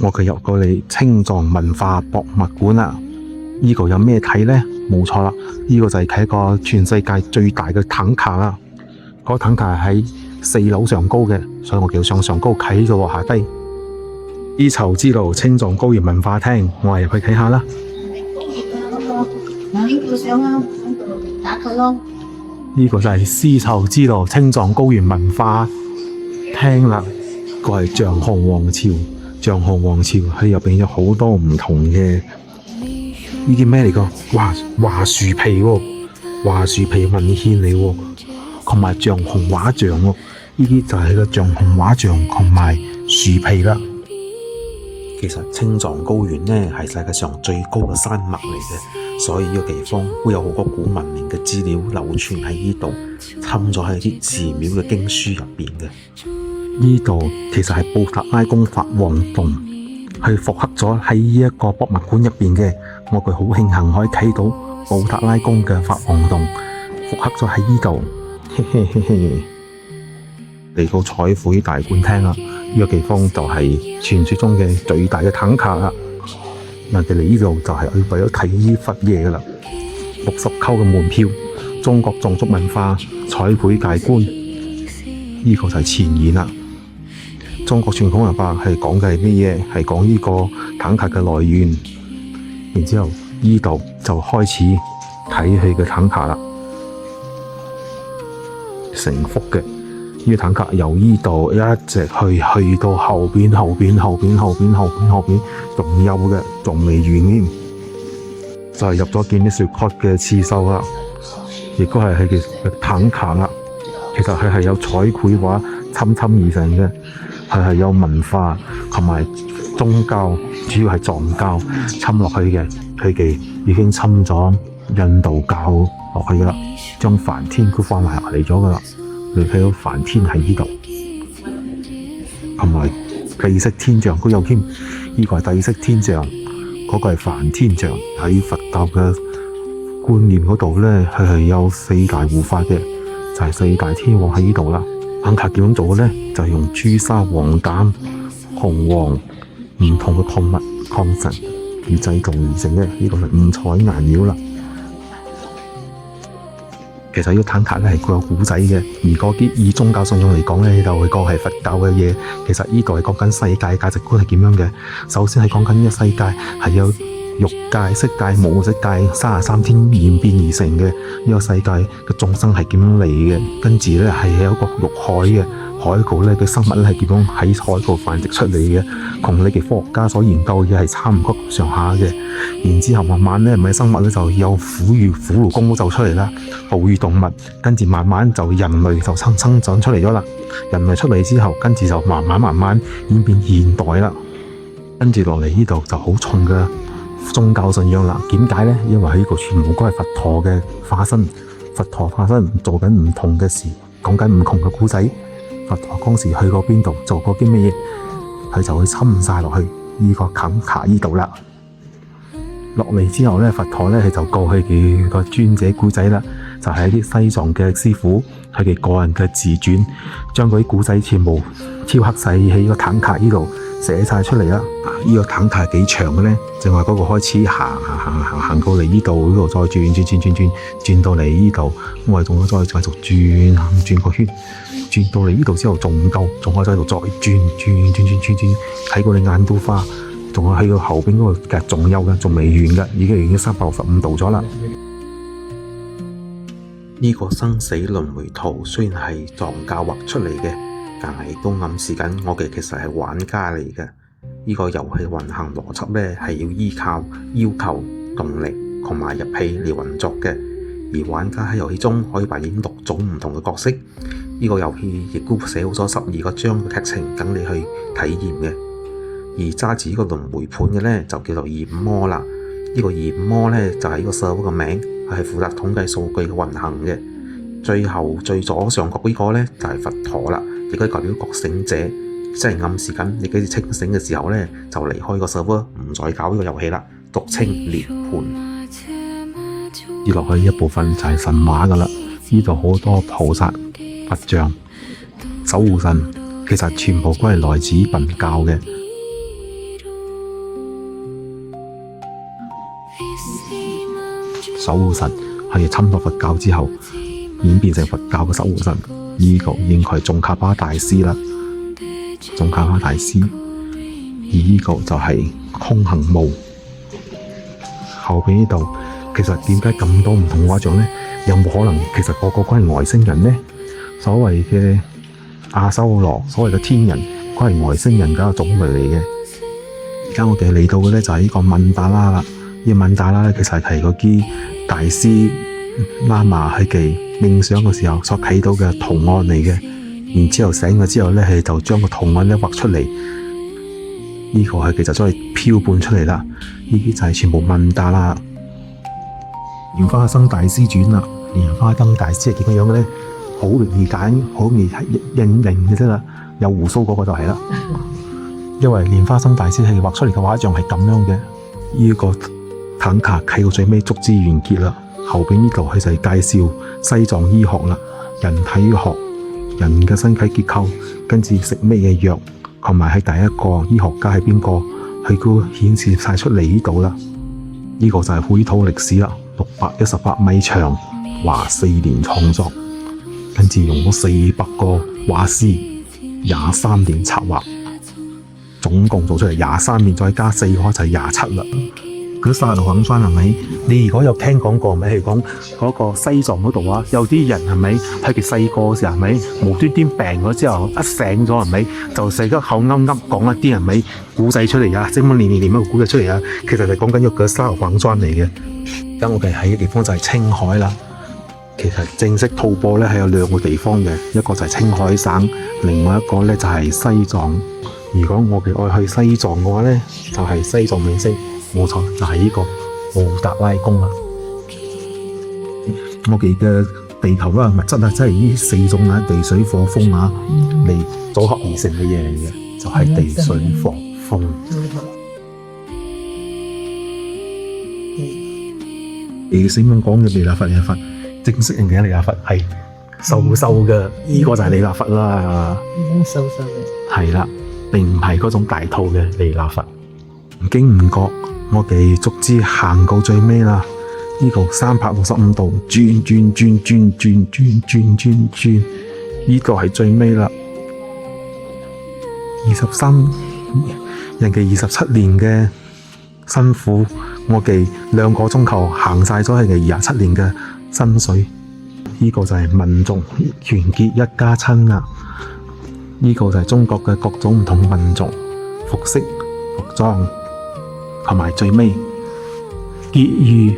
我哋入過嚟青藏文化博物館啦。呢個有咩睇呢？冇錯啦，呢個就係睇個全世界最大嘅坦克啦。嗰個坦克係喺4樓上高嘅，所以我叫上高睇咗下低。絲綢之路青藏高原文化廳，我係入去睇下啦。呢個就係絲綢之路青藏高原文化廳啦。個係象雄王朝，象雄王朝喺入邊有好多唔同嘅。呢啲咩嚟㗎？華樹皮喎，華樹皮文獻嚟喎，同埋象雄畫像喎。呢啲就係個象雄畫像同埋樹皮啦。其實青藏高原呢係世界上最高嘅山脈嚟嘅，所以呢個地方會有好多古文明嘅資料流傳喺呢度，滲咗喺啲寺廟嘅經書入邊嘅。呢度其實係布達拉宮法王洞，係復刻咗喺呢一個博物館入邊嘅。我哋好慶幸可以睇到布達拉宮嘅法王洞復刻咗喺呢度，嘿嘿嘿嘿。嚟到彩繪大館廳啦，呢個地方就係傳說中嘅最大嘅坦克啦。人哋嚟呢度就係為咗睇呢忽嘢噶啦。60溝嘅門票，中國藏族文化彩繪大觀，呢個就係前言啦。中國傳統文化係講嘅係咩嘢？係講呢個坦克嘅來源。然之後呢度就開始睇佢嘅坦克啦，成幅嘅呢個坦克由呢度一直去到後邊，仲有嘅，仲未完添。就係入咗見啲雪殼嘅刺繡啦，亦都係佢嘅坦克啦。其實佢係有彩繪畫侵而成嘅，佢係有文化同埋宗教，主要係藏教侵落去嘅。佢哋已經侵咗印度教落去噶啦，將梵天都放埋嚟咗噶啦。你睇到梵天喺呢度，同埋地色天像都有添。呢個係地色天像，嗰個係梵天像。喺佛教嘅觀念嗰度呢，佢係有4大護法嘅，就係4大天王喺呢度啦。坦克點樣做呢？就係用朱砂、黃鹼、紅黃唔同嘅礦物礦石而製造而成嘅。呢個係5彩顏料啦。其實呢個坦克咧係佢有古仔嘅，而嗰啲以宗教信仰嚟講咧，就會講係佛教嘅嘢。其實呢度係講緊世界價值觀係點樣嘅。首先係講緊呢個世界係有欲界、色界、無色界33天演變而成嘅。呢個世界嘅眾生係點樣嚟嘅？跟住咧係有一個欲海嘅海溝咧嘅生物咧係點樣喺海溝繁殖出嚟嘅？同你哋科學家所研究嘅係差唔多上下嘅。然之後慢慢咧，唔係生物咧就有虎與虎蜈蚣就出嚟啦，哺乳動物，跟住慢慢就人類就生長出嚟咗啦。人類出嚟之後，跟住就慢慢演變現代啦。跟住落嚟呢度就好重嘅宗教信仰啦。點解呢？因為呢個全部都係佛陀嘅化身，佛陀化身做緊唔同嘅事，講緊唔同嘅故仔。佛陀當時去過邊度，做過啲咩嘢，佢就會侵晒落去呢個坎卡呢度啦。落嚟之後呢，佛陀呢，佢就過去佢個尊者故仔啦，就係啲西藏嘅師傅佢哋個人嘅自傳，將嗰啲故仔全部雕刻晒喺個坦克呢度寫晒出嚟啦。呢個坦克係幾長嘅呢？正話嗰個開始行到嚟呢度再轉到嚟呢度，我哋仲可以再繼續轉個圈，轉到嚟呢度之後仲唔夠，仲可以喺度再轉，睇到你眼都花。仲有喺個後邊嗰個其實仲有嘅，仲未完嘅，已經365度咗啦。呢個生死輪迴圖雖然係藏教畫出嚟嘅，但係都暗示緊我哋其實係玩家嚟嘅。呢個遊戲運行邏輯呢，係要依靠要求、動力同埋入戲嚟運作嘅。而玩家喺遊戲中可以扮演6種唔同嘅角色。呢個遊戲亦都寫好咗12個章嘅劇情等你去體驗嘅。而揸住呢個輪迴盤嘅呢，就叫做焰魔啦。呢個焰魔呢，就係呢個 server 嘅名，佢係負責統計數據嘅運行嘅。最後最左上角呢個呢，就係佛陀啦，亦都代表覺醒者，即係暗示緊你幾時清醒嘅時候呢，就離開個 server，唔再搞呢個遊戲啦，俗稱涅槃。接落去一部分就係神話噶啦，呢度好多菩薩、佛像、守護神，其實全部都係來自苯教嘅。守護神係侵略佛教之後演變成佛教嘅守護神，呢個應該係宗喀巴大師啦。宗喀巴大師，而呢個就係空行母。後邊呢度其實點解咁多唔同畫像呢？有冇可能其實個個都係外星人呢？所謂嘅阿修羅，所謂嘅天人，都係外星人嘅種類嚟嘅。而家我哋嚟到嘅呢，就係呢個曼達拉啦。呢個曼達拉咧，其實係嗰啲大師喇嘛喺佢冥想嘅時候所睇到嘅圖案嚟嘅。然之後醒咗之後咧，佢就將個圖案咧畫出嚟。呢個係其實將佢漂拌出嚟啦。呢啲就係全部曼達拉。蓮花生大師傳啦，蓮花生大師係點樣嘅咧？好容易揀，好容易認嘅啫啦。有鬍鬚嗰個就係啦。因為蓮花生大師係畫出嚟嘅畫像係咁樣嘅。呢個坦卡睇到最尾逐字完結啦。後邊呢度佢就係介紹西藏醫學啦，人體學、人嘅身體結構，跟住食咩嘢藥，同埋係第一個醫學家係邊個，佢都顯示晒出嚟呢度啦。呢個就係繪圖歷史啦，618米長，話4年創作，跟住用咗400個畫師，23年策劃，總共做出嚟23年，再加4個就係27啦。嗰沙羅肯山係咪？你如果有聽講過，咪係講嗰個西藏嗰度啊？有啲人係咪喺佢細個嘅時候係咪無端端病咗之後一醒咗係咪就成個口噏噏講一啲係咪古仔出嚟啊？即係咁年一個古仔出嚟啊？其實係講緊一個沙羅肯山嚟嘅。而家我哋喺嘅地方就係青海啦。其實正式吐蕃咧係有2個地方嘅，一個就係青海省，另外一個咧就係西藏。如果我哋愛去西藏嘅話咧，就係西藏美星。冇錯，就係呢個布達拉宮啦。我哋嘅地球啦，物質啊，即係呢4種啊，地水火風啊，嚟組合而成嘅嘢嚟嘅，就係地水火風。你先咁講嘅彌勒佛嘅佛，正式人嘅彌勒佛係瘦嘅，呢個就係彌勒佛啦。瘦嘅。係啦，並唔係嗰種大肚嘅彌勒佛。唔經唔覺。我哋逐之行到最尾啦，呢個365度轉，呢個係最尾啦。人哋27年嘅辛苦，我哋2個鐘頭行晒咗佢哋27年嘅薪水，呢個就係民族團結一家親啦。呢個就係中國嘅各種唔同民族服飾、服裝。同埋最尾結語。